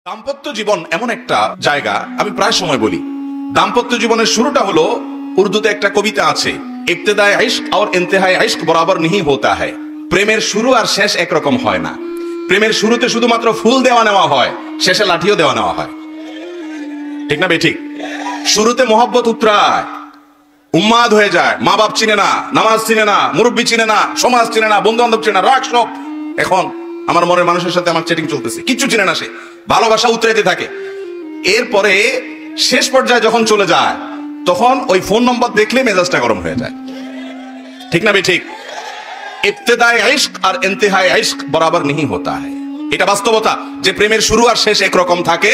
দাম্পত্য জীবন এমন একটা জায়গা, আমি প্রায় সময় বলি দাম্পত্য জীবনের শুরুটা হলো, উর্দুতে একটা কবিতা আছে, ইবতেদায়ে ইশক আর ইন্তেহায়ে ইশক বরাবর नहीं होता है। প্রেমের শুরু আর শেষ একরকম হয় না। প্রেমের শুরুতে শুধুমাত্র ফুল দেওয়া নেওয়া হয়, শেষে লাঠিও দেওয়া নেওয়া হয়, ঠিক না বেঠিক? শুরুতে মোহব্বত উতরায়, উম্মাদ হয়ে যায়, মা বাপ চিনে না, নামাজ চিনে না, মুরব্বী চিনে না, সমাজ চিনে না, বন্ধু বান্ধব চিনে না, রাগ সব। এখন আমার মনের মানুষের সাথে আমার চ্যাটিং চলতেছে, কিচ্ছু চিনে না, সে ভালোবাসা উতরাইতে থাকে। এরপরে শেষ পর্যায়ে যখন চলে যায়, তখন ওই ফোন নম্বর দেখলে মেজাজটা গরম হয়ে যায়, ঠিক না বেঠিক? ইবতেদায়ে ইশক আর ইন্তেহায়ে ইশক বরাবর नहीं होता है। এটা বাস্তবতা যে প্রেমের শুরু আর শেষ একরকম থাকে।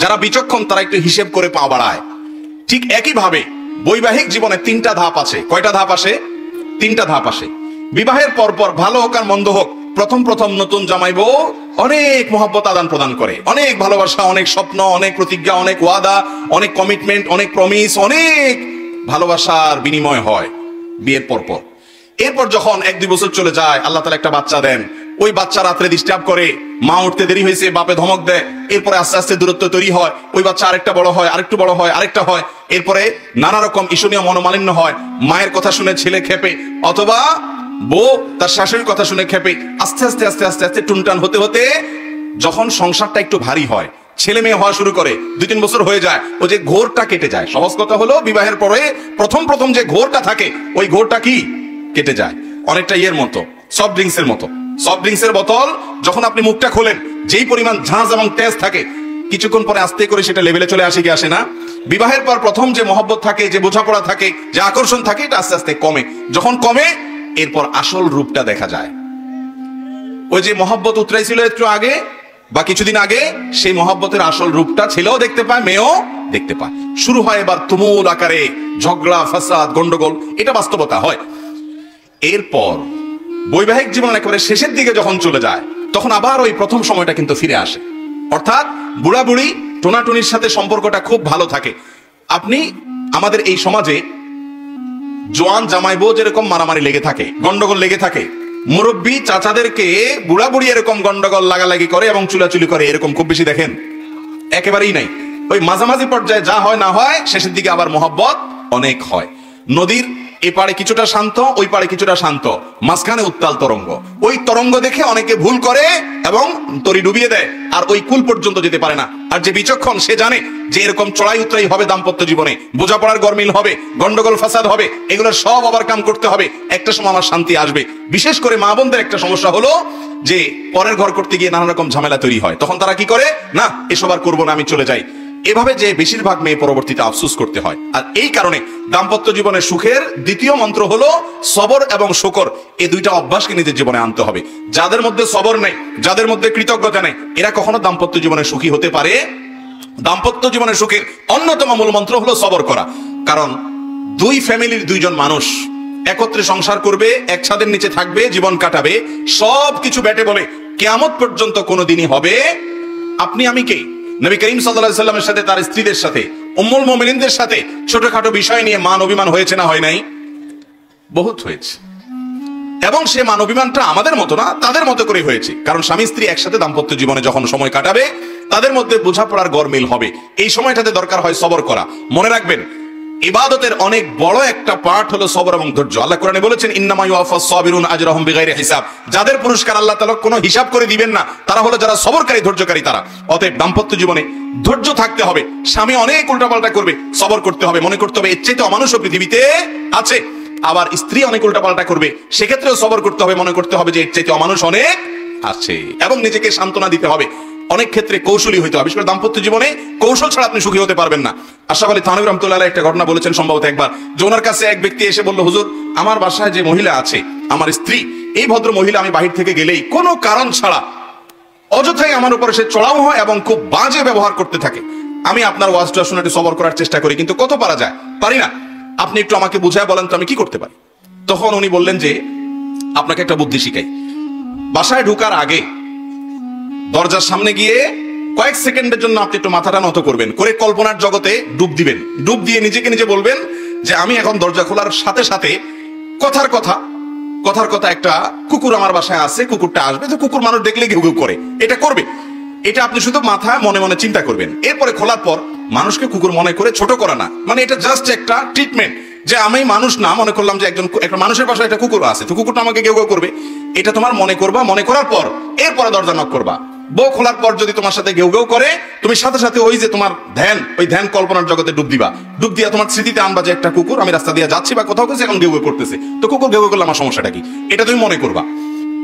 যারা বিচক্ষণ তারা একটু হিসেব করে পা বাড়ায়। ঠিক একই ভাবে বৈবাহিক জীবনে তিনটা ধাপ আছে। কয়টা ধাপ আসে? তিনটা ধাপ আসে। বিবাহের পরপর ভালো হোক আর মন্দ হোক, প্রথম প্রথম নতুন জামাই বউ অনেক মহব্বত আদান প্রদান করে, অনেক ভালোবাসা, অনেক স্বপ্ন, অনেক প্রতিজ্ঞা, অনেক ওয়াদা, অনেক কমিটমেন্ট, অনেক প্রমিস, অনেক ভালোবাসার বিনিময় হয় বিয়ের পরপর। এরপর যখন 1-2 বছর চলে যায়, আল্লাহ তাআলা একটা বাচ্চা দেন, ওই বাচ্চা রাত্রে ডিস্টার্ব করে, মা উঠতে দেরি হয়েছে, বাপে ধমক দেয়, এরপরে আস্তে আস্তে দূরত্ব তৈরি হয়, ওই বাচ্চা আরেকটা বড় হয়, আরেকটু বড় হয়, আরেকটা হয়, এরপরে নানা রকম ঈর্ষণীয় মনোমালিন্য হয়, মায়ের কথা শুনে ছেলে খেপে, অথবা বউ তার শাশুড়ির কথা শুনে খেপে। আস্তে আস্তে আস্তে আস্তে আস্তে টুনটান হতে হতে যখন সংসারটা একটু ভারী হয়, ছেলে মেয়ে হওয়া শুরু করে, 2-3 বছর হয়ে যায়, ও যে ঘোরটা কেটে যায়। সহজ কথা হলো, বিবাহের পরে প্রথম প্রথম যে ঘোরটা থাকে, ওই ঘোরটা কি কেটে যায়। অনেকটা ইয়ের মতো, সফট ড্রিঙ্কসের মতো। সফট ড্রিঙ্কসের বোতল যখন আপনি মুখটা খোলেন, যেই পরিমাণ ঝাঁজ এবং তেজ থাকে, কিছুক্ষণ পরে আস্তে করে সেটা লেভেলে চলে আসে কি আসে না? বিবাহের পর প্রথম যে মহব্বত থাকে, যে বোঝাপড়া থাকে, যে আকর্ষণ থাকে, এটা আস্তে আস্তে কমে। যখন কমে, এরপর আসল রূপটা দেখা যায়। ওই যে মহব্বত উতরাইছিল একটু আগে বা কিছুদিন আগে, সেই মহব্বতের আসল রূপটা ছেলেও দেখতে পায়, মেয়েও দেখতে পায়। শুরু হয় এবার তুমুল আকারে ঝগড়া, ফাসাদ, গন্ডগোল। এটা বাস্তবতা হয়। এরপর বৈবাহিক জীবন একেবারে শেষের দিকে যখন চলে যায়, তখন আবার ওই প্রথম সময়টা কিন্তু ফিরে আসে। অর্থাৎ বুড়া বুড়ি টোনাটুনির সাথে সম্পর্কটা খুব ভালো থাকে। আপনি আমাদের এই সমাজে জোয়ান জামাই বউ যেরকম মারামারি লেগে থাকে, গন্ডগোল লেগে থাকে, মুরব্বী চাচাদেরকে বুড়া বুড়ি এরকম গন্ডগোল লাগালাগি করে এবং চুলাচুলি করে, এরকম খুব বেশি দেখেন? একেবারেই নাই। ওই মাঝামাঝি পর্যায়ে যা হয় না হয়, শেষের দিকে আবার মহব্বত অনেক হয়। নদীর এ পারে কিছুটা শান্ত, ওই পারে কিছুটা শান্ত, মাঝখানে উত্তাল তরঙ্গ। ওই তরঙ্গ দেখে অনেকে ভুল করে এবং তরি ডুবিয়ে দেয়, আর ওই কুল পর্যন্ত যেতে পারে না। আর যে বিচক্ষণ, সে জানে যে এরকম চড়াই উতরাই হবে দাম্পত্য জীবনে, বোঝাপড়ার গরমিল হবে, গন্ডগোল ফাসাদ হবে, এগুলো সব ওভারকাম করতে হবে, একটা সময় আমার শান্তি আসবে। বিশেষ করে মা বোনদের একটা সমস্যা হলো যে পরের ঘর করতে গিয়ে নানা রকম ঝামেলা তৈরি হয়। তখন তারা কি করে, না এসব আর করবো না, আমি চলে যাই। এভাবে যে বেশিরভাগ মেয়ে পরবর্তীতে আফসোস করতে হয়। আর এই কারণে দাম্পত্য জীবনের সুখের দ্বিতীয় মন্ত্র হলো সবর এবং শুকর। এই দুইটা অভ্যাসকে নিজের জীবনে আনতে হবে। যাদের মধ্যে সবর নেই, যাদের মধ্যে কৃতজ্ঞতা নেই, এরা কখনো দাম্পত্য জীবনে সুখী হতে পারে। দাম্পত্য জীবনের সুখের অন্যতম মূল মন্ত্র হলো সবর করা। কারণ দুই ফ্যামিলির দুইজন মানুষ একত্রে সংসার করবে, এক ছাদের নিচে থাকবে, জীবন কাটাবে, সবকিছু ব্যাটে বলে কিয়ামত পর্যন্ত কোনোদিনই হবে। আপনি আমি কে? নবী করিম সাল্লাল্লাহু আলাইহি সাল্লামের সাথে, তার স্ত্রীদের সাথে, উম্মুল মুমিনিনদের সাথে ছোটখাটো বিষয় নিয়ে মান অভিমান হয়েছে না হয় নাই? বহুত হয়েছে। এবং সে মান অভিমানটা আমাদের মতো না, তাদের মতো করে হয়েছে। কারণ স্বামী স্ত্রী একসাথে দাম্পত্য জীবনে যখন সময় কাটাবে, তাদের মধ্যে বোঝাপড়ার গরমিল হবে। এই সময়টাতে দরকার হয় সবর করা। মনে রাখবেন, ইবাদতের অনেক বড় একটা পার্ট হলো সবর এবং ধৈর্য। আল্লাহ কোরআনে বলেছেন, ইন্নামা ইউওয়াফাস সাবিরুন আজরাহুম বিগাইরি হিসাব। যাদের পুরস্কার আল্লাহ তাআলা কোনো হিসাব করে দিবেন না, তারা হলো যারা সবরকারী, ধৈর্যকারী তারা। অতএব দাম্পত্য জীবনে ধৈর্য থাকতে হবে। স্বামী অনেক উল্টাপাল্টা করবে, সবর করতে হবে। মনে করতে হবে এর চাইতে অমানুষ্য পৃথিবীতে আছে। আবার স্ত্রী অনেক উল্টাপাল্টা করবে, সেক্ষেত্রেও সবর করতে হবে। মনে করতে হবে যে এর চাইতে অমানুষ অনেক আছে, এবং নিজেকে সান্ত্বনা দিতে হবে। অনেক ক্ষেত্রে কৌশলী হইতে হবে। বিশেষ করে দাম্পত্য জীবনে কৌশল ছাড়া আপনি সুখী হতে পারবেন না। আশরাফ আলী থানভী রাহমাতুল্লাহ আলাইহি একটা ঘটনা বলেছেন সম্ভবত একবার, যে ওনার কাছে এক ব্যক্তি এসে বলল, হুজুর, আমার বাসায় যে মহিলা আছে, আমার স্ত্রী, এই ভদ্র মহিলা আমি বাহির থেকে গেলেই কোনো কারণ ছাড়া অযথাই আমার উপরে সে চড়াও হয় এবং খুব বাজে ব্যবহার করতে থাকে। আমি আপনার ওয়াজটা শুনে একটু সবর করার চেষ্টা করি, কিন্তু কত পারা যায়? পারি না। আপনি একটু আমাকে বুঝায় বলেন তো আমি কি করতে পারি? তখন উনি বললেন যে, আপনাকে একটা বুদ্ধি শিখাই। বাসায় ঢোকার আগে দরজার সামনে গিয়ে কয়েক সেকেন্ডের জন্য আপনি একটু মাথাটা নত করবেন, করে কল্পনার জগতে ডুব দিবেন। ডুব দিয়ে নিজেকে নিজে বলবেন যে আমি এখন দরজা খোলার সাথে সাথে কথার কথা একটা কুকুর আমার বাসায় আছে, কুকুরটা আসবে, তো কুকুর মানুষ দেখলে ঘেউ ঘেউ করে, এটা করবে। এটা আপনি শুধু মাথায় মনে মনে চিন্তা করবেন। এরপরে খোলার পর মানুষকে কুকুর মনে করে ছোট করা না, মানে এটা জাস্ট একটা ট্রিটমেন্ট, যে আমি মানুষ না মনে করলাম যে একটা মানুষের পাশে একটা কুকুর আছে, তো কুকুরটা আমাকে কেউ কেউ করবে, এটা তোমার মনে করবা। মনে করার পর এরপরে দরজা নক করবা। বউ খোলার পর যদি তোমার সাথে গেউ গেউ করে, তুমি সাথে সাথে ওই যে তোমার ধ্যান, ওই ধ্যান কল্পনার জগতে ডুব দিবা। ডুব দিয়া তোমার স্মৃতিতে আনবা যে একটা কুকুর, আমি রাস্তা দিয়ে যাচ্ছি বা কোথাও গেছে, এখন গেউ গেউ করতেছে, তো কুকুর গেউ গেউ করলে আমার সমস্যাটা কি, এটা তুমি মনে করবা।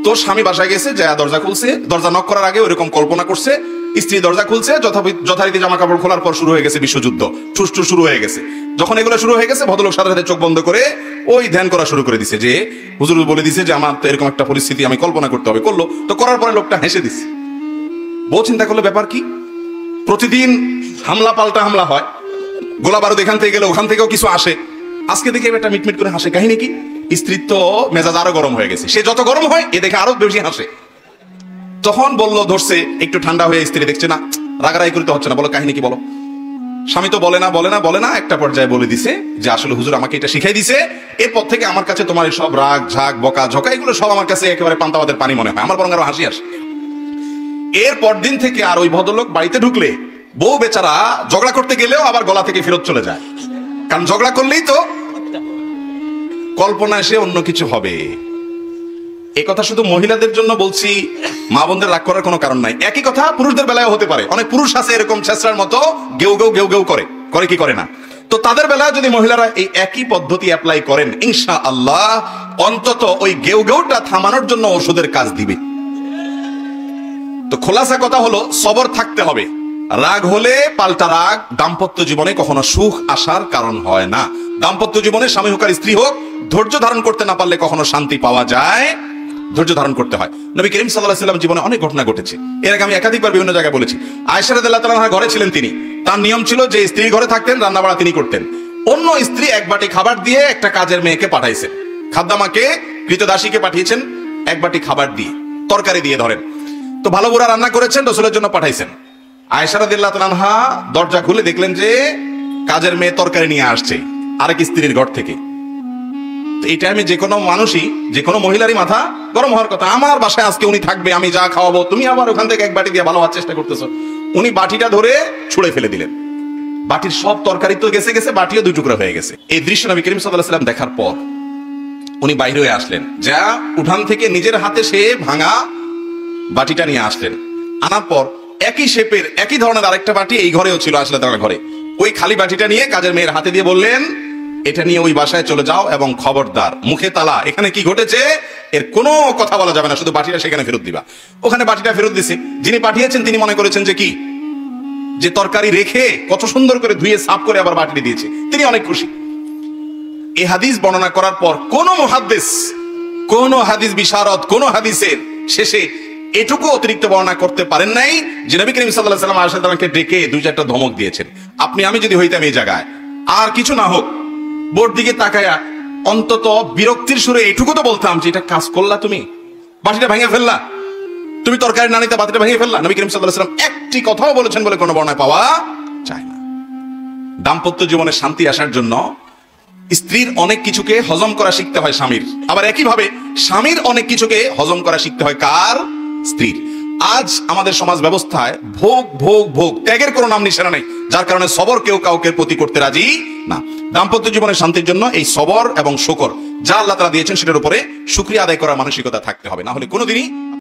তো স্বামী বাসায় গেছে, যা দরজা খুলছে, দরজা নক করার আগে ওইরকম কল্পনা করছে, স্ত্রী দরজা খুলছে, যথারীতি জামা কাপড় খোলার পর শুরু হয়ে গেছে বিশ্বযুদ্ধ, ঠুসঠুস শুরু হয়ে গেছে। যখন এগুলো শুরু হয়ে গেছে, ভদ্রলোক সাথে সাথে চোখ বন্ধ করে ওই ধ্যান করা শুরু করে দিছে, যে হুজুর বলে দিছে যে আমার তো এরকম একটা পরিস্থিতি আমি কল্পনা করতে হবে, করলো। তো করার পরে লোকটা হেসে দিছে। বউ চিন্তা করলো ব্যাপার কি, প্রতিদিন হামলা পাল্টা হামলা হয়, গোলা বারুদ এখান থেকে গেলে ওখান থেকেও কিছু আসে, আজকে দেখে একটা মিটমিট করে হাসে, কাহিনী কি? স্ত্রীর তো মেজাজ আরো গরম হয়ে গেছে, সে যত গরম হয় এ দেখে আরো বেশি হাসে। তখন বললো, ধরছে একটু ঠান্ডা হয়ে, স্ত্রী দেখছে না রাগারাগি করতে হচ্ছে না, বলো কাহিনী কি বলো। স্বামী তো বলে না, একটা পর্যায়ে বলে দিছে যে আসলে হুজুর আমাকে এটা শিখাই দিছে, এরপর থেকে আমার কাছে তোমার সব রাগ ঝাক বকা ঝকা এগুলো সব আমার কাছে একেবারে পান্তাবাদের পানি মনে হয়, আমার বরং আরো হাসি আসে। এরপর দিন থেকে আর ওই ভদ্রলোক বাড়িতে ঢুকলে বউ বেচারা ঝগড়া করতে গেলেও আবার গলা থেকে ফেরত চলে যায়, কারণ ঝগড়া করলেই তো কল্পনা এসে অন্য কিছু হবে। এই কথা শুধু মহিলাদের জন্য বলছি, মা বোনদের রাগ করার কোনো কারণ নাই। একই কথা পুরুষদের বেলায় হতে পারে, অনেক পুরুষ আছে এরকম ছেঁচড়ার মতো গেউ গেউ করে কি করে না। তো তাদের বেলায় যদি মহিলারা এই একই পদ্ধতি অ্যাপ্লাই করেন, ইনশাআল্লাহ অন্তত ওই গেউটা থামানোর জন্য ওষুধের কাজ দিবে। তো খোলাসা কথা হলো, সবর থাকতে হবে। রাগ হলে পাল্টা রাগ দাম্পত্য জীবনে কখনো সুখ আসার কারণ হয় না। দাম্পত্য জীবনে স্বামী হোক আর স্ত্রী হোক, ধৈর্য ধারণ করতে না পারলে কখনো শান্তি পাওয়া যায়, ধৈর্য ধারণ করতে হয়। নবী করিম সাল্লাল্লাহু আলাইহি ওয়াসাল্লাম জীবনে অনেক ঘটনা ঘটেছে, এর আগে আমি একাধিকবার বিভিন্ন জায়গায় বলেছি। আয়েশা রাদিয়াল্লাহু তাআলা ঘরে ছিলেন তিনি, তার নিয়ম ছিল যে স্ত্রী ঘরে থাকতেন, রান্না বাড়া তিনি করতেন। অন্য স্ত্রী এক বাটি খাবার দিয়ে একটা কাজের মেয়েকে পাঠাইছেন, খাদ্দামাকে কৃতদাসীকে পাঠিয়েছেন এক বাটি খাবার দিয়ে, তরকারি দিয়ে ধরেন। তো ভালো বুড়া রান্না করেছেন, রাসূলের জন্য পাঠাইছেন। আয়েশা রাদিয়াল্লাহু তাআলা আনহা দরজা খুলে দেখলেন যে কাজের মেয়ে তরকারি নিয়ে আসছে আরেক স্ত্রীর ঘর থেকে। এই টাইমে যে কোনো মানুষই, যে কোনো মহিলারই মাথা গরম হওয়ার কথা, আমার বাসায় আজকে উনি থাকবে, আমি যা খাওয়াবো, তুমি আবার ওখান থেকে এক বাটি দিয়ে ভালো হওয়ার চেষ্টা করতেছো। উনি বাটিটা ধরে ছুঁড়ে ফেলে দিলেন, বাটির সব তরকারি তো গেছে, বাটিও দুই টুকরা হয়ে গেছে। এই দৃশ্য নবী করিম সাল্লাল্লাহু আলাইহি ওয়াসাল্লাম দেখার পর উনি বাইরে হয়ে আসলেন, যা উঠান থেকে নিজের হাতে সে ভাঙা বাটিটা নিয়ে আসলেন। আনার পর একই শেপের একই ধরনের আরেকটা বাটি এই ঘরেও ছিল, আসলে তার ঘরে ওই খালি বাটিটা নিয়ে কাজের মেয়ের হাতে দিয়ে বললেন, এটা নিয়ে ওই বাসায় চলে যাও এবং খবরদার মুখে তালা, এখানে কি ঘটেছে এর কোনো কথা বলা যাবে না, শুধু বাটিটা সেখানে ফেরত দিবা। ওখানে বাটিটা ফেরত দিছে, যিনি পাঠিয়েছেন তিনি মনে করেছেন যে কি, যে তরকারি রেখে কত সুন্দর করে ধুয়ে সাফ করে আবার বাটিটি দিয়েছে, তিনি অনেক খুশি। এই হাদিস বর্ণনা করার পর কোন মুহাদ্দিস, কোন হাদিস বিশারদ, কোন হাদিসের শেষে এটুকু অতিরিক্ত বর্ণনা করতে পারেন নাই যে নবী করিম সাল্লাল্লাহু আলাইহি ওয়াসাল্লাম আয়েশা তাআলাকে ডেকে দুই চারটা ধমক দিয়েছেন। আপনি আমি যদি হইতাম এই জায়গায়, আর কিছু না হোক বোর্ড দিকে তাকায়া অন্তত বিরক্তির সুরে এটুকু তো বলতাম যে এটা কাজ করলা, তুমি বাটিটা ভেঙে ফেললা, তুমি তরকারি না নিতে বাটিটা ভেঙে ফেললা। নবী করিম সাল্লাল্লাহু আলাইহি ওয়াসাল্লাম একটি কথাও বলেছেন বলে কোনো বর্ণনা পাওয়া যায় না। দাম্পত্য জীবনে শান্তি আসার জন্য স্ত্রীর অনেক কিছুকে হজম করা শিখতে হয় স্বামীর, আবার একইভাবে স্বামীর অনেক কিছুকে হজম করা শিখতে হয় কার? স্ত্রীর। আজ আমাদের সমাজ ব্যবস্থায় ভোগ ভোগ ভোগ, ত্যাগের কোনো নাম নিশানা নেই, যার কারণে সবর কেউ কাউকে প্রতি করতে রাজি না। দাম্পত্য জীবনের শান্তির জন্য এই সবর এবং শুকর যা আল্লাহ তাআলা দিয়েছেন সেটার উপরে শুকরিয়া আদায় করার মানসিকতা থাকতে হবে, না হলে কোনোদিনই